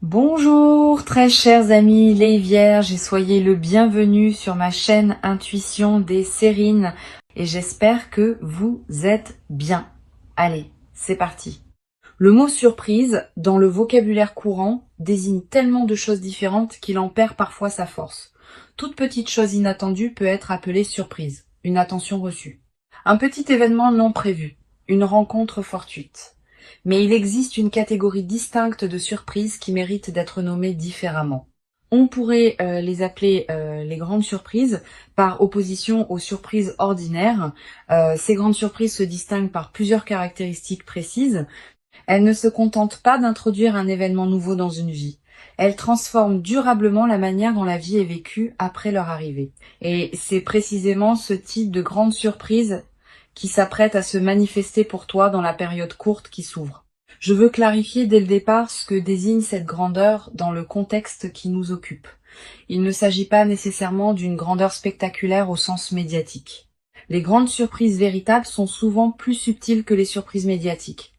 Bonjour très chers amis les vierges et soyez le bienvenu sur ma chaîne Intuition des Sérines et j'espère que vous êtes bien. Allez, c'est parti. Le mot surprise, dans le vocabulaire courant, désigne tellement de choses différentes qu'il en perd parfois sa force. Toute petite chose inattendue peut être appelée surprise, une attention reçue. Un petit événement non prévu, une rencontre fortuite. Mais il existe une catégorie distincte de surprises qui méritent d'être nommées différemment. On pourrait les appeler les grandes surprises, par opposition aux surprises ordinaires. Ces grandes surprises se distinguent par plusieurs caractéristiques précises. Elles ne se contentent pas d'introduire un événement nouveau dans une vie. Elles transforment durablement la manière dont la vie est vécue après leur arrivée. Et c'est précisément ce type de grande surprise qui s'apprête à se manifester pour toi dans la période courte qui s'ouvre. Je veux clarifier dès le départ ce que désigne cette grandeur dans le contexte qui nous occupe. Il ne s'agit pas nécessairement d'une grandeur spectaculaire au sens médiatique. Les grandes surprises véritables sont souvent plus subtiles que les surprises médiatiques.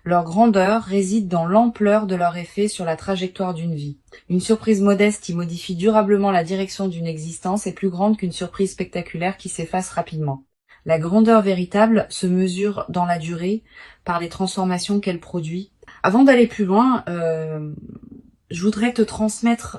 Leur grandeur réside dans l'ampleur de leur effet sur la trajectoire d'une vie. Une surprise modeste qui modifie durablement la direction d'une existence est plus grande qu'une surprise spectaculaire qui s'efface rapidement. La grandeur véritable se mesure dans la durée par les transformations qu'elle produit. Avant d'aller plus loin, je voudrais te transmettre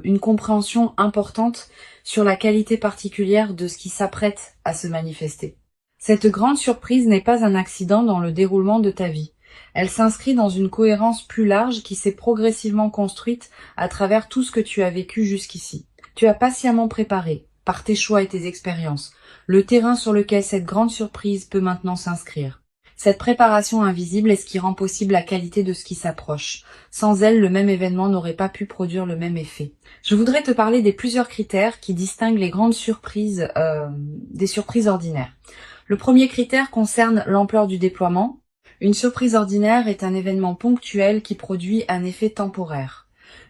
une compréhension importante sur la qualité particulière de ce qui s'apprête à se manifester. Cette grande surprise n'est pas un accident dans le déroulement de ta vie. Elle s'inscrit dans une cohérence plus large qui s'est progressivement construite à travers tout ce que tu as vécu jusqu'ici. Tu as patiemment préparé, par tes choix et tes expériences, le terrain sur lequel cette grande surprise peut maintenant s'inscrire. Cette préparation invisible est ce qui rend possible la qualité de ce qui s'approche. Sans elle, le même événement n'aurait pas pu produire le même effet. Je voudrais te parler des plusieurs critères qui distinguent les grandes surprises des surprises ordinaires. Le premier critère concerne l'ampleur du déploiement. Une surprise ordinaire est un événement ponctuel qui produit un effet temporaire.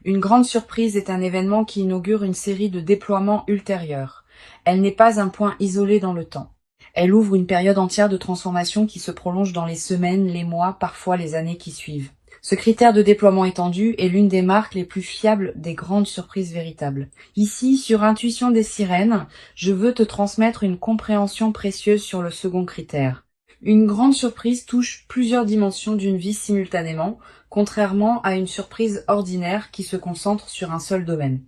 Une grande surprise est un événement qui inaugure une série de déploiements ultérieurs. Elle n'est pas un point isolé dans le temps. Elle ouvre une période entière de transformation qui se prolonge dans les semaines, les mois, parfois les années qui suivent. Ce critère de déploiement étendu est l'une des marques les plus fiables des grandes surprises véritables. Ici, sur Intuition des Sirènes, je veux te transmettre une compréhension précieuse sur le second critère. Une grande surprise touche plusieurs dimensions d'une vie simultanément, contrairement à une surprise ordinaire qui se concentre sur un seul domaine.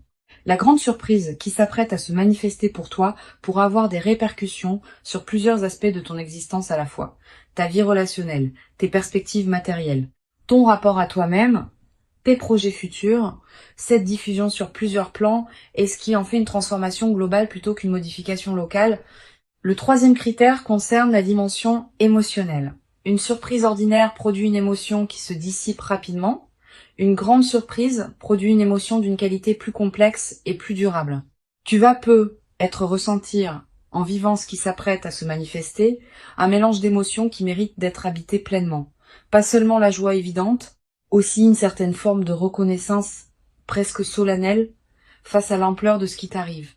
La grande surprise qui s'apprête à se manifester pour toi pourra avoir des répercussions sur plusieurs aspects de ton existence à la fois. Ta vie relationnelle, tes perspectives matérielles, ton rapport à toi-même, tes projets futurs. Cette diffusion sur plusieurs plans est ce qui en fait une transformation globale plutôt qu'une modification locale. Le troisième critère concerne la dimension émotionnelle. Une surprise ordinaire produit une émotion qui se dissipe rapidement. Une grande surprise produit une émotion d'une qualité plus complexe et plus durable. Tu vas ressentir, en vivant ce qui s'apprête à se manifester, un mélange d'émotions qui mérite d'être habité pleinement. Pas seulement la joie évidente, aussi une certaine forme de reconnaissance presque solennelle face à l'ampleur de ce qui t'arrive.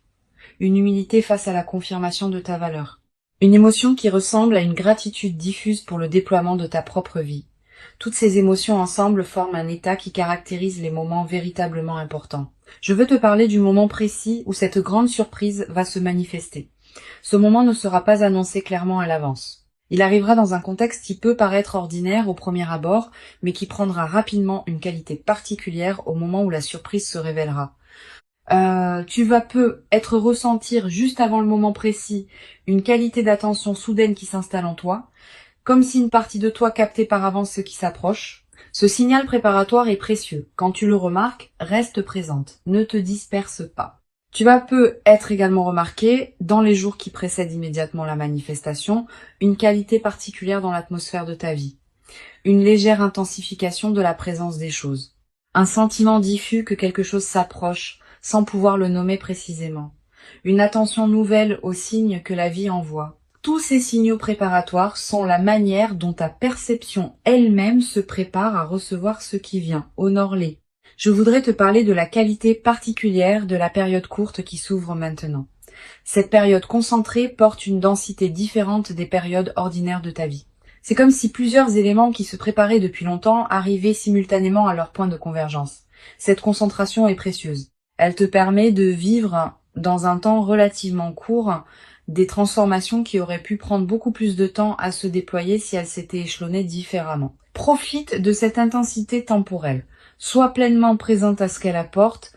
Une humilité face à la confirmation de ta valeur. Une émotion qui ressemble à une gratitude diffuse pour le déploiement de ta propre vie. Toutes ces émotions ensemble forment un état qui caractérise les moments véritablement importants. Je veux te parler du moment précis où cette grande surprise va se manifester. Ce moment ne sera pas annoncé clairement à l'avance. Il arrivera dans un contexte qui peut paraître ordinaire au premier abord, mais qui prendra rapidement une qualité particulière au moment où la surprise se révélera. Tu vas ressentir juste avant le moment précis une qualité d'attention soudaine qui s'installe en toi, comme si une partie de toi captait par avance ce qui s'approche. Ce signal préparatoire est précieux. Quand tu le remarques, reste présente, ne te disperse pas. Tu vas être également remarqué, dans les jours qui précèdent immédiatement la manifestation, une qualité particulière dans l'atmosphère de ta vie. Une légère intensification de la présence des choses. Un sentiment diffus que quelque chose s'approche, sans pouvoir le nommer précisément. Une attention nouvelle aux signes que la vie envoie. Tous ces signaux préparatoires sont la manière dont ta perception elle-même se prépare à recevoir ce qui vient. Honore-les. Je voudrais te parler de la qualité particulière de la période courte qui s'ouvre maintenant. Cette période concentrée porte une densité différente des périodes ordinaires de ta vie. C'est comme si plusieurs éléments qui se préparaient depuis longtemps arrivaient simultanément à leur point de convergence. Cette concentration est précieuse. Elle te permet de vivre dans un temps relativement court des transformations qui auraient pu prendre beaucoup plus de temps à se déployer si elles s'étaient échelonnées différemment. Profite de cette intensité temporelle. Sois pleinement présente à ce qu'elle apporte.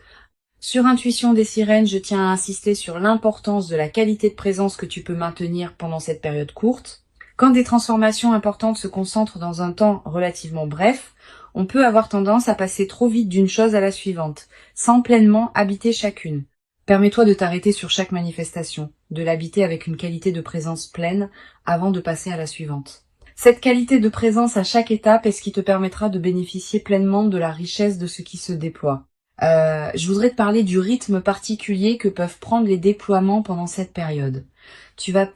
Sur Intuition des sirènes, je tiens à insister sur l'importance de la qualité de présence que tu peux maintenir pendant cette période courte. Quand des transformations importantes se concentrent dans un temps relativement bref, on peut avoir tendance à passer trop vite d'une chose à la suivante, sans pleinement habiter chacune. Permets-toi de t'arrêter sur chaque manifestation, de l'habiter avec une qualité de présence pleine avant de passer à la suivante. Cette qualité de présence à chaque étape est ce qui te permettra de bénéficier pleinement de la richesse de ce qui se déploie. Je voudrais te parler du rythme particulier que peuvent prendre les déploiements pendant cette période. Tu vas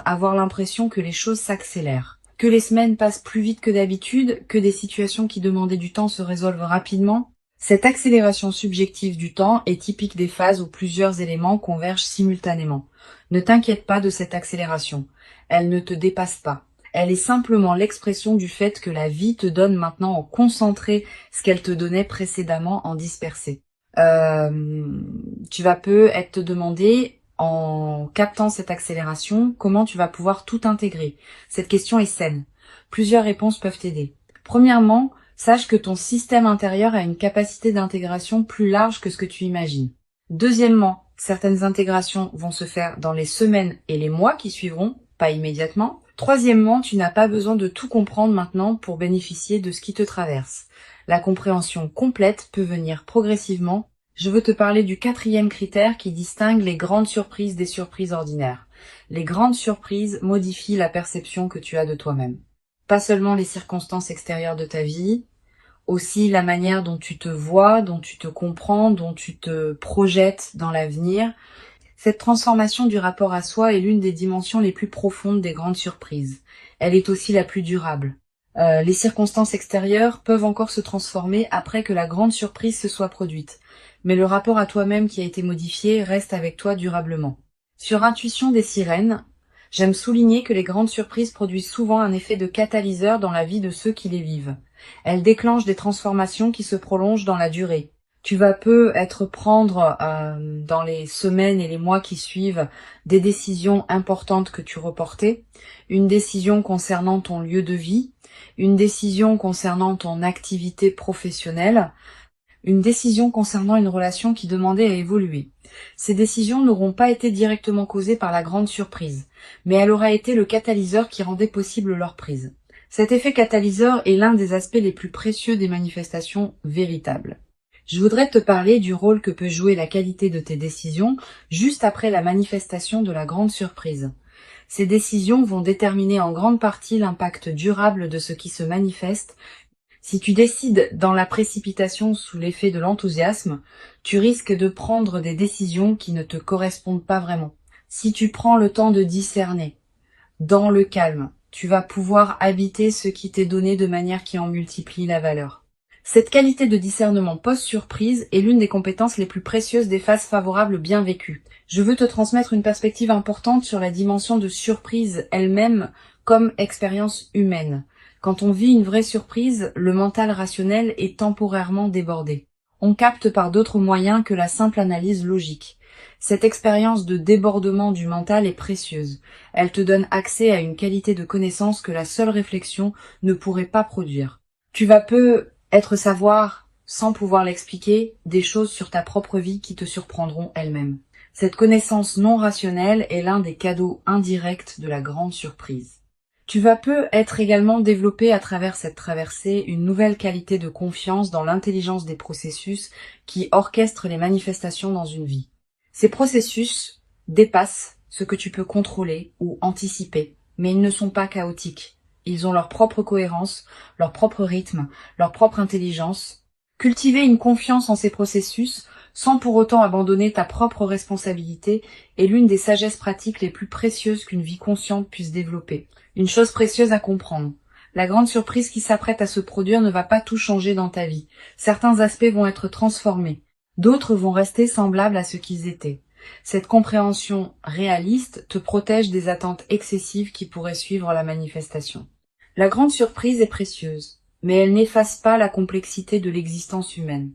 avoir l'impression que les choses s'accélèrent, que les semaines passent plus vite que d'habitude, que des situations qui demandaient du temps se résolvent rapidement. Cette accélération subjective du temps est typique des phases où plusieurs éléments convergent simultanément. Ne t'inquiète pas de cette accélération. Elle ne te dépasse pas. Elle est simplement l'expression du fait que la vie te donne maintenant en concentré ce qu'elle te donnait précédemment en dispersé. Tu vas peut-être te demander, en captant cette accélération, comment tu vas pouvoir tout intégrer. Cette question est saine. Plusieurs réponses peuvent t'aider. Premièrement, sache que ton système intérieur a une capacité d'intégration plus large que ce que tu imagines. Deuxièmement, certaines intégrations vont se faire dans les semaines et les mois qui suivront, pas immédiatement. Troisièmement, tu n'as pas besoin de tout comprendre maintenant pour bénéficier de ce qui te traverse. La compréhension complète peut venir progressivement. Je veux te parler du 4e critère qui distingue les grandes surprises des surprises ordinaires. Les grandes surprises modifient la perception que tu as de toi-même. Pas seulement les circonstances extérieures de ta vie, aussi la manière dont tu te vois, dont tu te comprends, dont tu te projettes dans l'avenir. Cette transformation du rapport à soi est l'une des dimensions les plus profondes des grandes surprises. Elle est aussi la plus durable. Les circonstances extérieures peuvent encore se transformer après que la grande surprise se soit produite, mais le rapport à toi-même qui a été modifié reste avec toi durablement. Sur Intuition des sirènes, j'aime souligner que les grandes surprises produisent souvent un effet de catalyseur dans la vie de ceux qui les vivent. Elles déclenchent des transformations qui se prolongent dans la durée. Tu vas peut-être prendre dans les semaines et les mois qui suivent des décisions importantes que tu reportais, une décision concernant ton lieu de vie, une décision concernant ton activité professionnelle, une décision concernant une relation qui demandait à évoluer. Ces décisions n'auront pas été directement causées par la grande surprise, mais elle aura été le catalyseur qui rendait possible leur prise. Cet effet catalyseur est l'un des aspects les plus précieux des manifestations véritables. Je voudrais te parler du rôle que peut jouer la qualité de tes décisions juste après la manifestation de la grande surprise. Ces décisions vont déterminer en grande partie l'impact durable de ce qui se manifeste. Si tu décides dans la précipitation sous l'effet de l'enthousiasme, tu risques de prendre des décisions qui ne te correspondent pas vraiment. Si tu prends le temps de discerner, dans le calme, tu vas pouvoir habiter ce qui t'est donné de manière qui en multiplie la valeur. Cette qualité de discernement post-surprise est l'une des compétences les plus précieuses des phases favorables bien vécues. Je veux te transmettre une perspective importante sur la dimension de surprise elle-même comme expérience humaine. Quand on vit une vraie surprise, le mental rationnel est temporairement débordé. On capte par d'autres moyens que la simple analyse logique. Cette expérience de débordement du mental est précieuse. Elle te donne accès à une qualité de connaissance que la seule réflexion ne pourrait pas produire. Tu vas peut-être savoir, sans pouvoir l'expliquer, des choses sur ta propre vie qui te surprendront elles-mêmes. Cette connaissance non rationnelle est l'un des cadeaux indirects de la grande surprise. Tu vas peut-être également développer à travers cette traversée une nouvelle qualité de confiance dans l'intelligence des processus qui orchestrent les manifestations dans une vie. Ces processus dépassent ce que tu peux contrôler ou anticiper, mais ils ne sont pas chaotiques. Ils ont leur propre cohérence, leur propre rythme, leur propre intelligence. Cultiver une confiance en ces processus, sans pour autant abandonner ta propre responsabilité, est l'une des sagesses pratiques les plus précieuses qu'une vie consciente puisse développer. Une chose précieuse à comprendre. La grande surprise qui s'apprête à se produire ne va pas tout changer dans ta vie. Certains aspects vont être transformés. D'autres vont rester semblables à ce qu'ils étaient. Cette compréhension réaliste te protège des attentes excessives qui pourraient suivre la manifestation. La grande surprise est précieuse. mais elles n'effacent pas la complexité de l'existence humaine.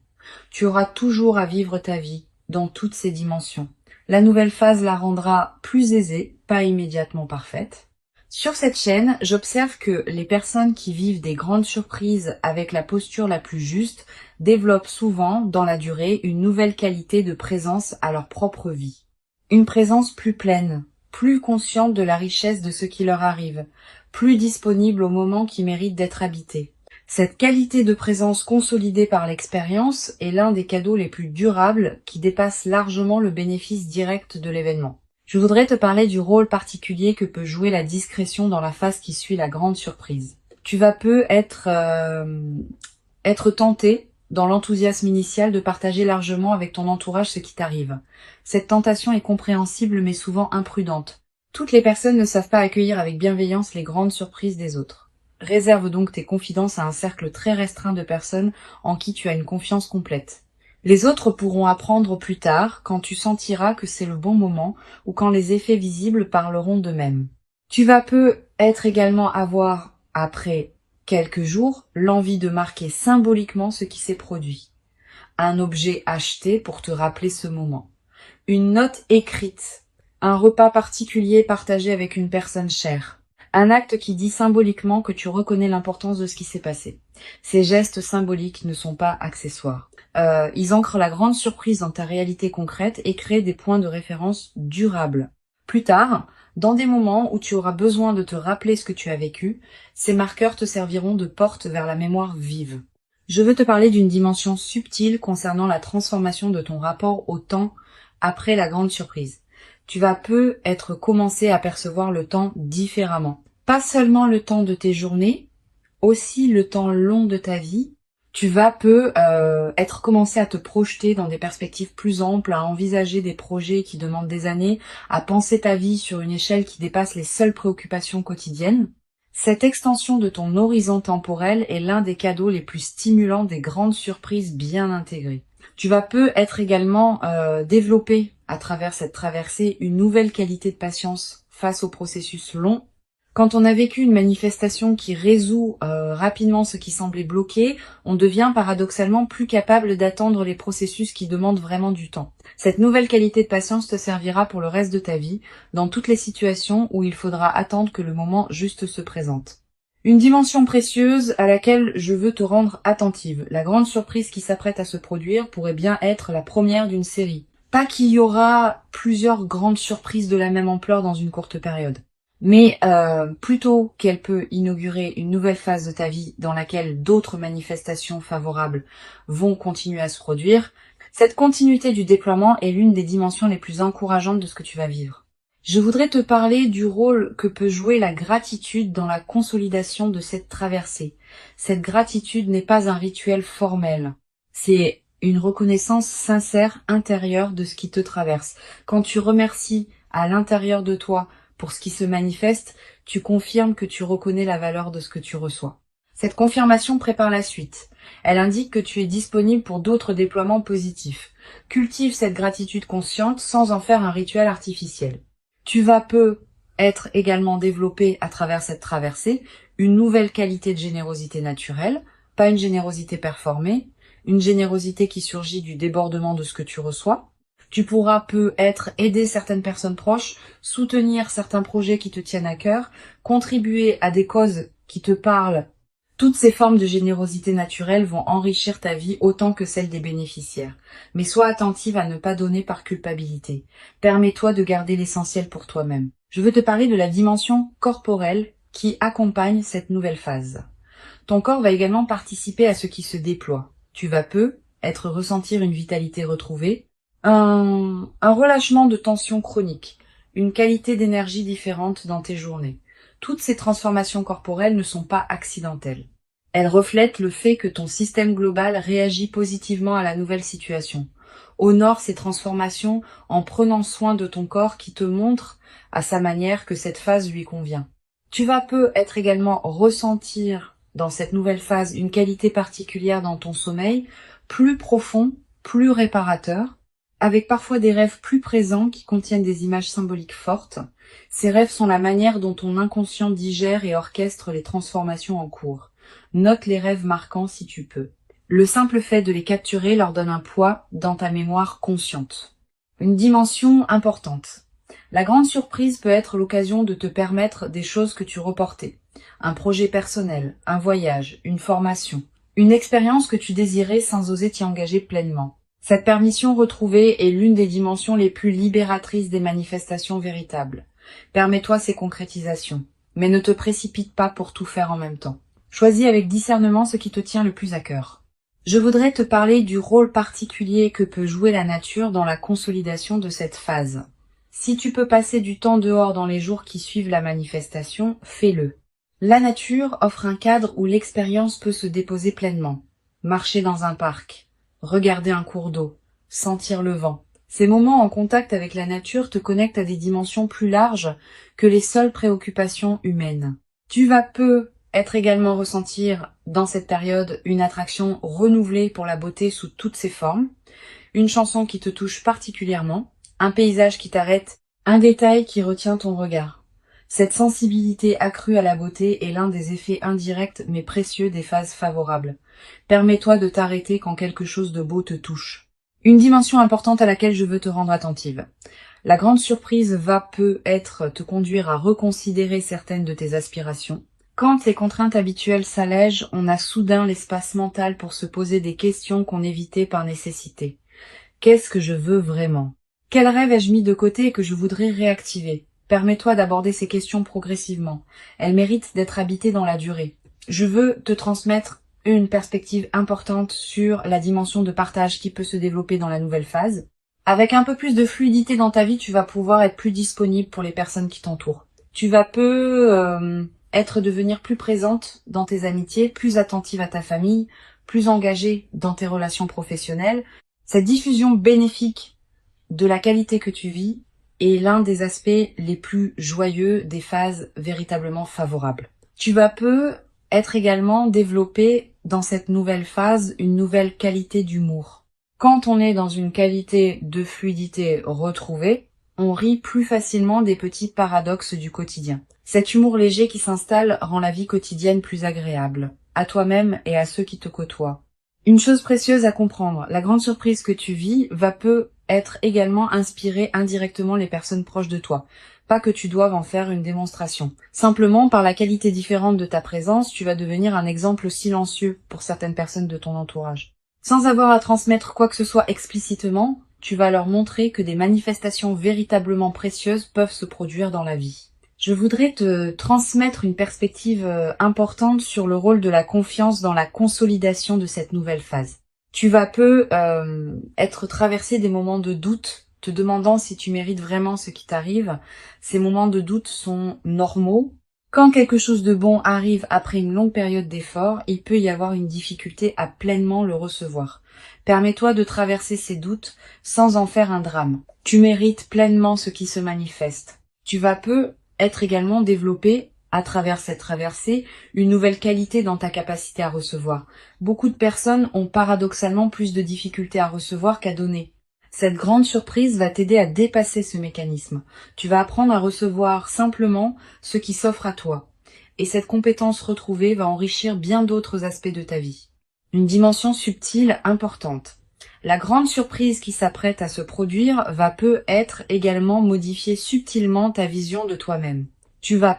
Tu auras toujours à vivre ta vie dans toutes ses dimensions. La nouvelle phase la rendra plus aisée, pas immédiatement parfaite. Sur cette chaîne, j'observe que les personnes qui vivent des grandes surprises avec la posture la plus juste développent souvent, dans la durée, une nouvelle qualité de présence à leur propre vie. Une présence plus pleine, plus consciente de la richesse de ce qui leur arrive, plus disponible au moment qui mérite d'être habité. Cette qualité de présence consolidée par l'expérience est l'un des cadeaux les plus durables qui dépasse largement le bénéfice direct de l'événement. Je voudrais te parler du rôle particulier que peut jouer la discrétion dans la phase qui suit la grande surprise. Tu vas peu être tenté, dans l'enthousiasme initial, de partager largement avec ton entourage ce qui t'arrive. Cette tentation est compréhensible mais souvent imprudente. Toutes les personnes ne savent pas accueillir avec bienveillance les grandes surprises des autres. Réserve donc tes confidences à un cercle très restreint de personnes en qui tu as une confiance complète. Les autres pourront apprendre plus tard, quand tu sentiras que c'est le bon moment ou quand les effets visibles parleront d'eux-mêmes. Tu vas peu être également avoir, après quelques jours, l'envie de marquer symboliquement ce qui s'est produit. Un objet acheté pour te rappeler ce moment. Une note écrite. Un repas particulier partagé avec une personne chère. Un acte qui dit symboliquement que tu reconnais l'importance de ce qui s'est passé. Ces gestes symboliques ne sont pas accessoires. Ils ancrent la grande surprise dans ta réalité concrète et créent des points de référence durables. Plus tard, dans des moments où tu auras besoin de te rappeler ce que tu as vécu, ces marqueurs te serviront de porte vers la mémoire vive. Je veux te parler d'une dimension subtile concernant la transformation de ton rapport au temps après la grande surprise. Tu vas peu être commencé à percevoir le temps différemment. Pas seulement le temps de tes journées, aussi le temps long de ta vie. Tu vas peu être commencé à te projeter dans des perspectives plus amples, à envisager des projets qui demandent des années, à penser ta vie sur une échelle qui dépasse les seules préoccupations quotidiennes. Cette extension de ton horizon temporel est l'un des cadeaux les plus stimulants des grandes surprises bien intégrées. Tu vas peu être également développé à travers cette traversée une nouvelle qualité de patience face au processus long. Quand on a vécu une manifestation qui résout rapidement ce qui semblait bloqué, on devient paradoxalement plus capable d'attendre les processus qui demandent vraiment du temps. Cette nouvelle qualité de patience te servira pour le reste de ta vie, dans toutes les situations où il faudra attendre que le moment juste se présente. Une dimension précieuse à laquelle je veux te rendre attentive. La grande surprise qui s'apprête à se produire pourrait bien être la première d'une série. Pas qu'il y aura plusieurs grandes surprises de la même ampleur dans une courte période. Mais plutôt qu'elle peut inaugurer une nouvelle phase de ta vie dans laquelle d'autres manifestations favorables vont continuer à se produire, cette continuité du déploiement est l'une des dimensions les plus encourageantes de ce que tu vas vivre. Je voudrais te parler du rôle que peut jouer la gratitude dans la consolidation de cette traversée. Cette gratitude n'est pas un rituel formel. C'est une reconnaissance sincère intérieure de ce qui te traverse. Quand tu remercies à l'intérieur de toi pour ce qui se manifeste, tu confirmes que tu reconnais la valeur de ce que tu reçois. Cette confirmation prépare la suite. Elle indique que tu es disponible pour d'autres déploiements positifs. Cultive cette gratitude consciente sans en faire un rituel artificiel. Tu vas peu être également développé à travers cette traversée une nouvelle qualité de générosité naturelle, pas une générosité performée, une générosité qui surgit du débordement de ce que tu reçois. Tu pourras peu être aider certaines personnes proches, soutenir certains projets qui te tiennent à cœur, contribuer à des causes qui te parlent. Toutes ces formes de générosité naturelle vont enrichir ta vie autant que celle des bénéficiaires. Mais sois attentive à ne pas donner par culpabilité. Permets-toi de garder l'essentiel pour toi-même. Je veux te parler de la dimension corporelle qui accompagne cette nouvelle phase. Ton corps va également participer à ce qui se déploie. Tu vas peu ressentir une vitalité retrouvée, un relâchement de tension chronique, une qualité d'énergie différente dans tes journées. Toutes ces transformations corporelles ne sont pas accidentelles. Elles reflètent le fait que ton système global réagit positivement à la nouvelle situation. Honore ces transformations en prenant soin de ton corps qui te montre à sa manière que cette phase lui convient. Tu vas peu également ressentir dans cette nouvelle phase une qualité particulière dans ton sommeil, plus profond, plus réparateur, avec parfois des rêves plus présents qui contiennent des images symboliques fortes. Ces rêves sont la manière dont ton inconscient digère et orchestre les transformations en cours. Note les rêves marquants si tu peux. Le simple fait de les capturer leur donne un poids dans ta mémoire consciente. Une dimension importante. La grande surprise peut être l'occasion de te permettre des choses que tu reportais. Un projet personnel, un voyage, une formation, une expérience que tu désirais sans oser t'y engager pleinement. Cette permission retrouvée est l'une des dimensions les plus libératrices des manifestations véritables. Permets-toi ces concrétisations, mais ne te précipite pas pour tout faire en même temps. Choisis avec discernement ce qui te tient le plus à cœur. Je voudrais te parler du rôle particulier que peut jouer la nature dans la consolidation de cette phase. Si tu peux passer du temps dehors dans les jours qui suivent la manifestation, fais-le. La nature offre un cadre où l'expérience peut se déposer pleinement. Marcher dans un parc, regarder un cours d'eau, sentir le vent. Ces moments en contact avec la nature te connectent à des dimensions plus larges que les seules préoccupations humaines. Tu vas être également ressentir dans cette période une attraction renouvelée pour la beauté sous toutes ses formes, une chanson qui te touche particulièrement, un paysage qui t'arrête, un détail qui retient ton regard. Cette sensibilité accrue à la beauté est l'un des effets indirects mais précieux des phases favorables. Permets-toi de t'arrêter quand quelque chose de beau te touche. Une dimension importante à laquelle je veux te rendre attentive. La grande surprise va peut-être te conduire à reconsidérer certaines de tes aspirations. Quand les contraintes habituelles s'allègent, on a soudain l'espace mental pour se poser des questions qu'on évitait par nécessité. Qu'est-ce que je veux vraiment? Quel rêve ai-je mis de côté et que je voudrais réactiver? Permets-toi d'aborder ces questions progressivement. Elles méritent d'être habitées dans la durée. Je veux te transmettre une perspective importante sur la dimension de partage qui peut se développer dans la nouvelle phase. Avec un peu plus de fluidité dans ta vie, tu vas pouvoir être plus disponible pour les personnes qui t'entourent. Tu vas devenir plus présente dans tes amitiés, plus attentive à ta famille, plus engagée dans tes relations professionnelles. Cette diffusion bénéfique de la qualité que tu vis est l'un des aspects les plus joyeux des phases véritablement favorables. Tu vas être également développé dans cette nouvelle phase une nouvelle qualité d'humour. Quand on est dans une qualité de fluidité retrouvée, on rit plus facilement des petits paradoxes du quotidien. Cet humour léger qui s'installe rend la vie quotidienne plus agréable, à toi-même et à ceux qui te côtoient. Une chose précieuse à comprendre, la grande surprise que tu vis peut être également inspirer indirectement les personnes proches de toi. Pas que tu doives en faire une démonstration. Simplement, par la qualité différente de ta présence, tu vas devenir un exemple silencieux pour certaines personnes de ton entourage. Sans avoir à transmettre quoi que ce soit explicitement, tu vas leur montrer que des manifestations véritablement précieuses peuvent se produire dans la vie. Je voudrais te transmettre une perspective importante sur le rôle de la confiance dans la consolidation de cette nouvelle phase. Tu vas être traversé des moments de doute, te demandant si tu mérites vraiment ce qui t'arrive. Ces moments de doute sont normaux. Quand quelque chose de bon arrive après une longue période d'effort, il peut y avoir une difficulté à pleinement le recevoir. Permets-toi de traverser ces doutes sans en faire un drame. Tu mérites pleinement ce qui se manifeste. Tu vas être également développé, à travers cette traversée, une nouvelle qualité dans ta capacité à recevoir. Beaucoup de personnes ont paradoxalement plus de difficultés à recevoir qu'à donner. Cette grande surprise va t'aider à dépasser ce mécanisme. Tu vas apprendre à recevoir simplement ce qui s'offre à toi. Et cette compétence retrouvée va enrichir bien d'autres aspects de ta vie. Une dimension subtile importante. La grande surprise qui s'apprête à se produire va être également modifier subtilement ta vision de toi-même. Tu vas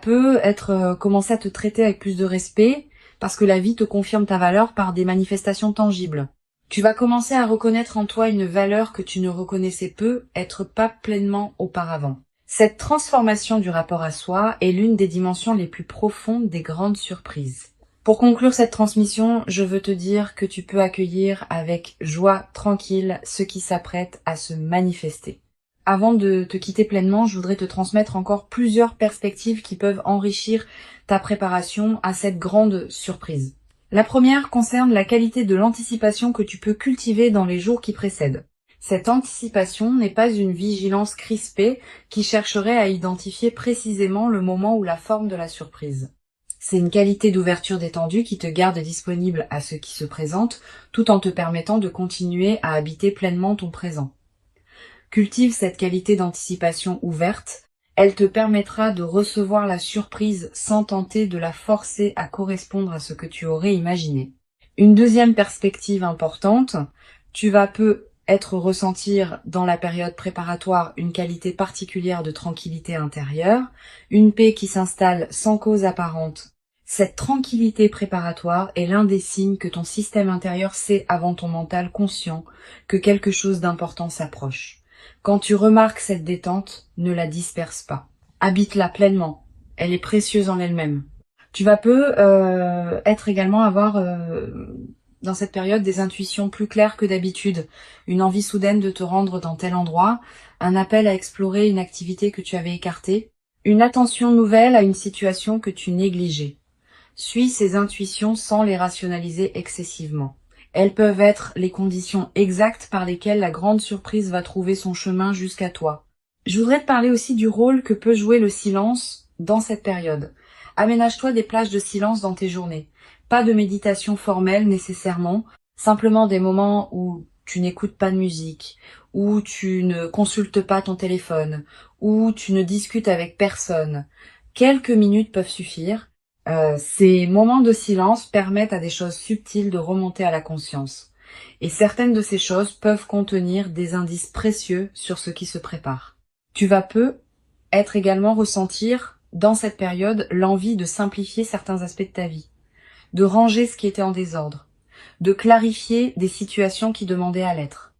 commencer à te traiter avec plus de respect parce que la vie te confirme ta valeur par des manifestations tangibles. Tu vas commencer à reconnaître en toi une valeur que tu ne reconnaissais être pas pleinement auparavant. Cette transformation du rapport à soi est l'une des dimensions les plus profondes des grandes surprises. Pour conclure cette transmission, je veux te dire que tu peux accueillir avec joie tranquille ce qui s'apprête à se manifester. Avant de te quitter pleinement, je voudrais te transmettre encore plusieurs perspectives qui peuvent enrichir ta préparation à cette grande surprise. La première concerne la qualité de l'anticipation que tu peux cultiver dans les jours qui précèdent. Cette anticipation n'est pas une vigilance crispée qui chercherait à identifier précisément le moment ou la forme de la surprise. C'est une qualité d'ouverture détendue qui te garde disponible à ce qui se présente, tout en te permettant de continuer à habiter pleinement ton présent. Cultive cette qualité d'anticipation ouverte. Elle te permettra de recevoir la surprise sans tenter de la forcer à correspondre à ce que tu aurais imaginé. Une deuxième perspective importante, tu vas ressentir dans la période préparatoire une qualité particulière de tranquillité intérieure, une paix qui s'installe sans cause apparente. Cette tranquillité préparatoire est l'un des signes que ton système intérieur sait avant ton mental conscient que quelque chose d'important s'approche. Quand tu remarques cette détente, ne la disperse pas. Habite-la pleinement. Elle est précieuse en elle-même. Tu vas avoir dans cette période des intuitions plus claires que d'habitude, une envie soudaine de te rendre dans tel endroit, un appel à explorer une activité que tu avais écartée, une attention nouvelle à une situation que tu négligeais. Suis ces intuitions sans les rationaliser excessivement. Elles peuvent être les conditions exactes par lesquelles la grande surprise va trouver son chemin jusqu'à toi. Je voudrais te parler aussi du rôle que peut jouer le silence dans cette période. Aménage-toi des plages de silence dans tes journées. Pas de méditation formelle nécessairement, simplement des moments où tu n'écoutes pas de musique, où tu ne consultes pas ton téléphone, où tu ne discutes avec personne. Quelques minutes peuvent suffire. Ces moments de silence permettent à des choses subtiles de remonter à la conscience. Et certaines de ces choses peuvent contenir des indices précieux sur ce qui se prépare. Tu vas également ressentir dans cette période l'envie de simplifier certains aspects de ta vie, de ranger ce qui était en désordre, de clarifier des situations qui demandaient à l'être.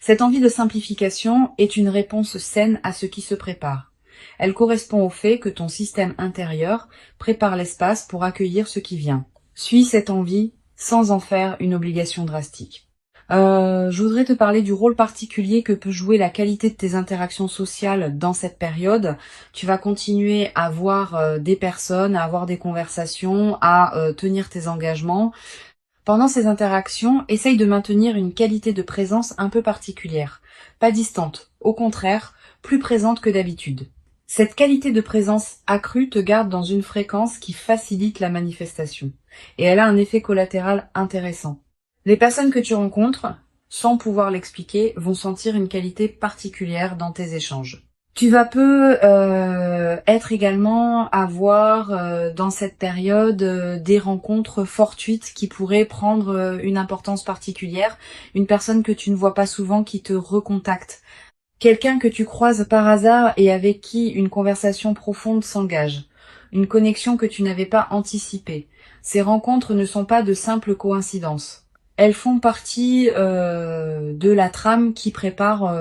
Cette envie de simplification est une réponse saine à ce qui se prépare. Elle correspond au fait que ton système intérieur prépare l'espace pour accueillir ce qui vient. Suis cette envie sans en faire une obligation drastique. Je voudrais te parler du rôle particulier que peut jouer la qualité de tes interactions sociales dans cette période. Tu vas continuer à voir des personnes, à avoir des conversations, à tenir tes engagements. Pendant ces interactions, essaye de maintenir une qualité de présence un peu particulière. Pas distante, au contraire, plus présente que d'habitude. Cette qualité de présence accrue te garde dans une fréquence qui facilite la manifestation. Et elle a un effet collatéral intéressant. Les personnes que tu rencontres, sans pouvoir l'expliquer, vont sentir une qualité particulière dans tes échanges. Tu vas avoir dans cette période des rencontres fortuites qui pourraient prendre une importance particulière. Une personne que tu ne vois pas souvent qui te recontacte. Quelqu'un que tu croises par hasard et avec qui une conversation profonde s'engage. Une connexion que tu n'avais pas anticipée. Ces rencontres ne sont pas de simples coïncidences. Elles font partie de la trame qui prépare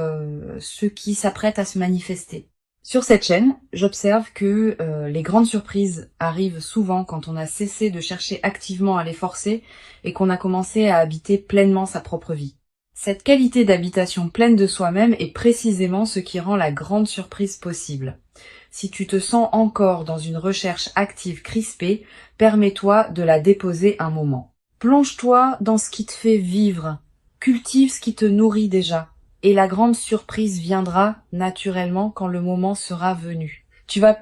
ce qui s'apprête à se manifester. Sur cette chaîne, j'observe que les grandes surprises arrivent souvent quand on a cessé de chercher activement à les forcer et qu'on a commencé à habiter pleinement sa propre vie. Cette qualité d'habitation pleine de soi-même est précisément ce qui rend la grande surprise possible. Si tu te sens encore dans une recherche active crispée, permets-toi de la déposer un moment. Plonge-toi dans ce qui te fait vivre, cultive ce qui te nourrit déjà, et la grande surprise viendra naturellement quand le moment sera venu. Tu vas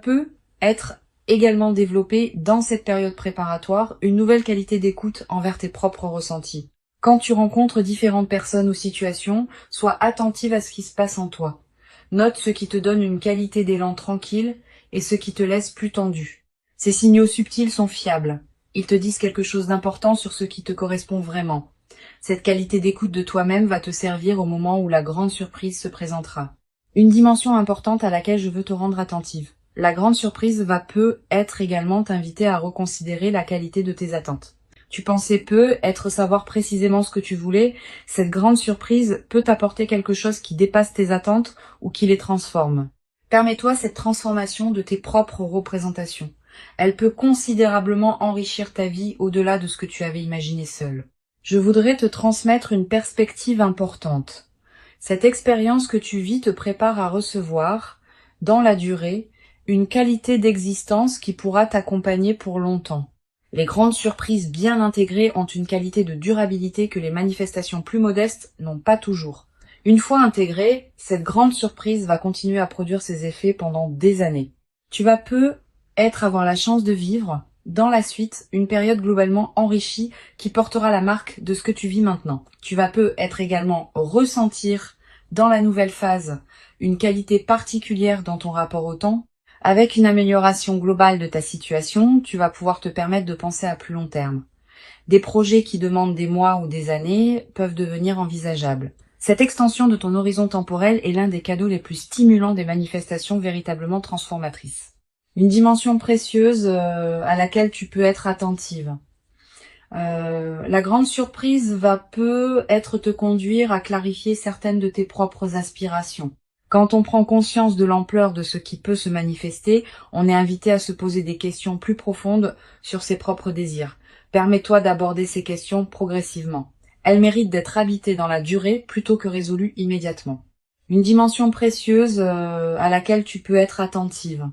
être également développé dans cette période préparatoire une nouvelle qualité d'écoute envers tes propres ressentis. Quand tu rencontres différentes personnes ou situations, sois attentive à ce qui se passe en toi. Note ce qui te donne une qualité d'élan tranquille et ce qui te laisse plus tendu. Ces signaux subtils sont fiables. Ils te disent quelque chose d'important sur ce qui te correspond vraiment. Cette qualité d'écoute de toi-même va te servir au moment où la grande surprise se présentera. Une dimension importante à laquelle je veux te rendre attentive. La grande surprise va être également t'inviter à reconsidérer la qualité de tes attentes. Tu pensais savoir précisément ce que tu voulais, cette grande surprise peut t'apporter quelque chose qui dépasse tes attentes ou qui les transforme. Permets-toi cette transformation de tes propres représentations. Elle peut considérablement enrichir ta vie au-delà de ce que tu avais imaginé seul. Je voudrais te transmettre une perspective importante. Cette expérience que tu vis te prépare à recevoir, dans la durée, une qualité d'existence qui pourra t'accompagner pour longtemps. Les grandes surprises bien intégrées ont une qualité de durabilité que les manifestations plus modestes n'ont pas toujours. Une fois intégrée, cette grande surprise va continuer à produire ses effets pendant des années. Tu vas avoir la chance de vivre, dans la suite, une période globalement enrichie qui portera la marque de ce que tu vis maintenant. Tu vas également ressentir, dans la nouvelle phase, une qualité particulière dans ton rapport au temps. Avec une amélioration globale de ta situation, tu vas pouvoir te permettre de penser à plus long terme. Des projets qui demandent des mois ou des années peuvent devenir envisageables. Cette extension de ton horizon temporel est l'un des cadeaux les plus stimulants des manifestations véritablement transformatrices. Une dimension précieuse à laquelle tu peux être attentive. La grande surprise va peut-être te conduire à clarifier certaines de tes propres aspirations. Quand on prend conscience de l'ampleur de ce qui peut se manifester, on est invité à se poser des questions plus profondes sur ses propres désirs. Permets-toi d'aborder ces questions progressivement. Elles méritent d'être habitées dans la durée plutôt que résolues immédiatement. Une dimension précieuse à laquelle tu peux être attentive.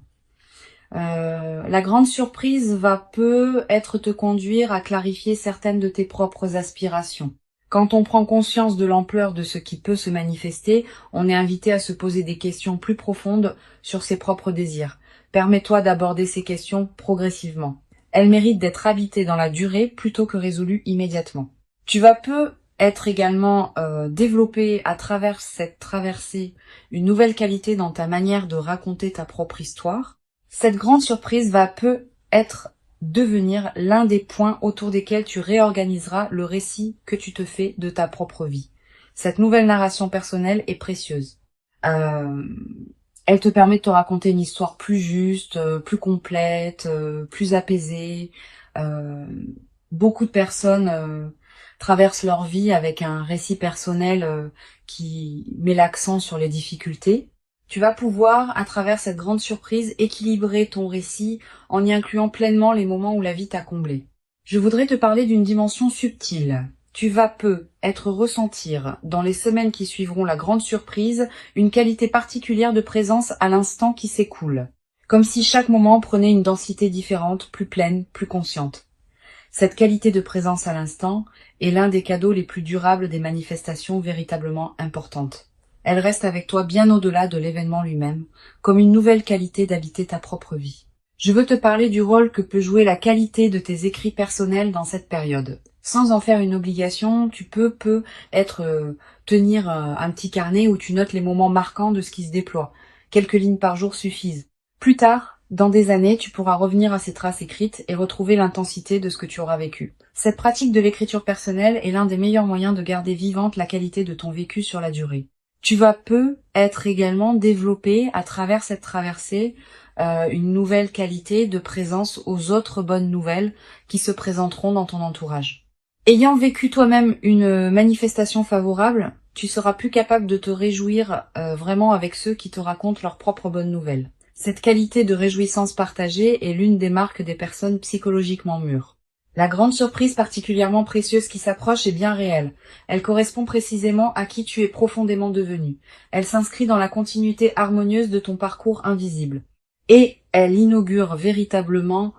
La grande surprise va peut-être te conduire à clarifier certaines de tes propres aspirations. Quand on prend conscience de l'ampleur de ce qui peut se manifester, on est invité à se poser des questions plus profondes sur ses propres désirs. Permets-toi d'aborder ces questions progressivement. Elles méritent d'être habitées dans la durée plutôt que résolues immédiatement. Tu vas être également développer à travers cette traversée une nouvelle qualité dans ta manière de raconter ta propre histoire. Cette grande surprise va devenir l'un des points autour desquels tu réorganiseras le récit que tu te fais de ta propre vie. Cette nouvelle narration personnelle est précieuse. Elle te permet de te raconter une histoire plus juste, plus complète, plus apaisée. Beaucoup de personnes traversent leur vie avec un récit personnel qui met l'accent sur les difficultés. Tu vas pouvoir, à travers cette grande surprise, équilibrer ton récit en y incluant pleinement les moments où la vie t'a comblé. Je voudrais te parler d'une dimension subtile. Tu vas ressentir, dans les semaines qui suivront la grande surprise, une qualité particulière de présence à l'instant qui s'écoule. Comme si chaque moment prenait une densité différente, plus pleine, plus consciente. Cette qualité de présence à l'instant est l'un des cadeaux les plus durables des manifestations véritablement importantes. Elle reste avec toi bien au-delà de l'événement lui-même, comme une nouvelle qualité d'habiter ta propre vie. Je veux te parler du rôle que peut jouer la qualité de tes écrits personnels dans cette période. Sans en faire une obligation, tu peux tenir un petit carnet où tu notes les moments marquants de ce qui se déploie. Quelques lignes par jour suffisent. Plus tard, dans des années, tu pourras revenir à ces traces écrites et retrouver l'intensité de ce que tu auras vécu. Cette pratique de l'écriture personnelle est l'un des meilleurs moyens de garder vivante la qualité de ton vécu sur la durée. Tu vas être également développé à travers cette traversée une nouvelle qualité de présence aux autres bonnes nouvelles qui se présenteront dans ton entourage. Ayant vécu toi-même une manifestation favorable, tu seras plus capable de te réjouir vraiment avec ceux qui te racontent leurs propres bonnes nouvelles. Cette qualité de réjouissance partagée est l'une des marques des personnes psychologiquement mûres. La grande surprise particulièrement précieuse qui s'approche est bien réelle. Elle correspond précisément à qui tu es profondément devenu. Elle s'inscrit dans la continuité harmonieuse de ton parcours invisible. Et elle inaugure véritablement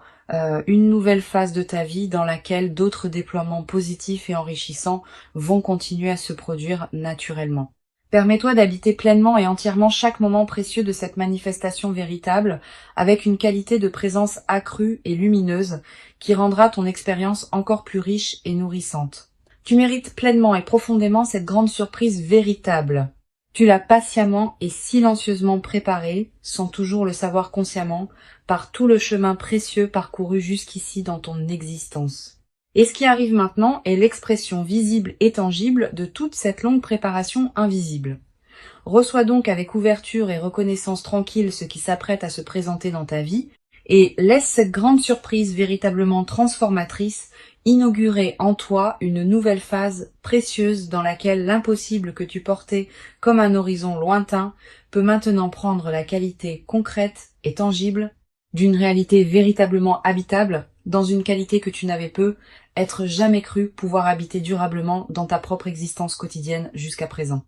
une nouvelle phase de ta vie dans laquelle d'autres déploiements positifs et enrichissants vont continuer à se produire naturellement. Permets-toi d'habiter pleinement et entièrement chaque moment précieux de cette manifestation véritable avec une qualité de présence accrue et lumineuse qui rendra ton expérience encore plus riche et nourrissante. Tu mérites pleinement et profondément cette grande surprise véritable. Tu l'as patiemment et silencieusement préparée, sans toujours le savoir consciemment, par tout le chemin précieux parcouru jusqu'ici dans ton existence. Et ce qui arrive maintenant est l'expression visible et tangible de toute cette longue préparation invisible. Reçois donc avec ouverture et reconnaissance tranquille ce qui s'apprête à se présenter dans ta vie et laisse cette grande surprise véritablement transformatrice inaugurer en toi une nouvelle phase précieuse dans laquelle l'impossible que tu portais comme un horizon lointain peut maintenant prendre la qualité concrète et tangible d'une réalité véritablement habitable dans une qualité que tu n'avais être jamais cru pouvoir habiter durablement dans ta propre existence quotidienne jusqu'à présent.